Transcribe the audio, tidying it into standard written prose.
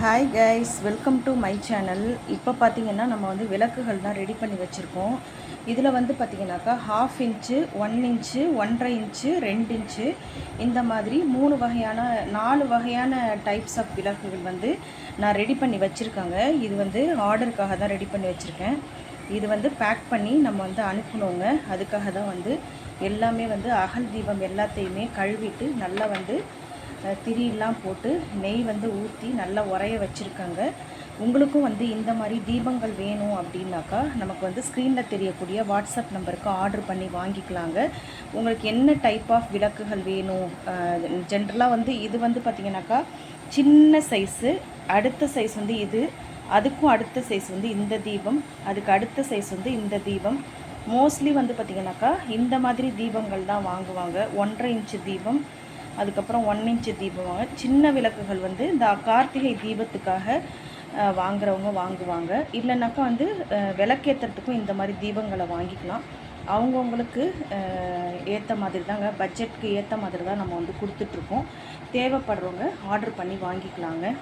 Hi guys, welcome to my channel. இப்போ பார்த்தீங்கன்னா நம்ம வந்து விளக்குகள் தான் ரெடி பண்ணி வச்சுருக்கோம். இதில் வந்து பார்த்திங்கனாக்கா 1/2 இன்ச்சு, 1 இன்ச்சு, 1.5 இன்ச்சு, 2 இன்ச்சு, இந்த மாதிரி 3 வகையான 4 வகையான டைப்ஸ் ஆஃப் விளக்குகள் வந்து நான் ரெடி பண்ணி வச்சுருக்கேங்க. இது வந்து ஆர்டருக்காக தான் ரெடி பண்ணி வச்சுருக்கேன். இது வந்து பேக் பண்ணி நம்ம வந்து அனுப்பணுங்க. அதுக்காக தான் வந்து எல்லாமே வந்து அகல் தீபம் எல்லாத்தையுமே கழுவிட்டு நல்லா வந்து திரியெல்லாம் போட்டு நெய் வந்து ஊற்றி நல்லா உரைய வச்சுருக்காங்க. உங்களுக்கும் வந்து இந்த மாதிரி தீபங்கள் வேணும் அப்படின்னாக்கா நமக்கு வந்து ஸ்க்ரீனில் தெரியக்கூடிய வாட்ஸ்அப் நம்பருக்கு ஆர்டர் பண்ணி வாங்கிக்கலாங்க. உங்களுக்கு என்ன டைப் ஆஃப் விளக்குகள் வேணும், ஜென்ரலாக வந்து இது வந்து பார்த்திங்கனாக்கா சின்ன சைஸு, அடுத்த சைஸ் வந்து இது, அதுக்கும் அடுத்த சைஸ் வந்து இந்த தீபம், அதுக்கு அடுத்த சைஸ் வந்து இந்த தீபம். மோஸ்ட்லி வந்து பார்த்திங்கனாக்கா இந்த மாதிரி தீபங்கள் தான் வாங்குவாங்க. 1.5 இன்ச்சு தீபம், அதுக்கப்புறம் 1 இன்ச்சு தீபம் வாங்க. சின்ன விளக்குகள் வந்து இந்த கார்த்திகை தீபத்துக்காக வாங்குறவங்க வாங்குவாங்க. இல்லைனாக்கா வந்து விளக்கேற்றுறதுக்கும் இந்த மாதிரி தீபங்களை வாங்கிக்கலாம். அவங்கவுங்களுக்கு ஏற்ற மாதிரி தாங்க, பட்ஜெட்டுக்கு ஏற்ற மாதிரி தான் நம்ம வந்து கொடுத்துட்ருக்கோம். தேவைப்படுறவங்க ஆர்டர் பண்ணி வாங்கிக்கலாங்க.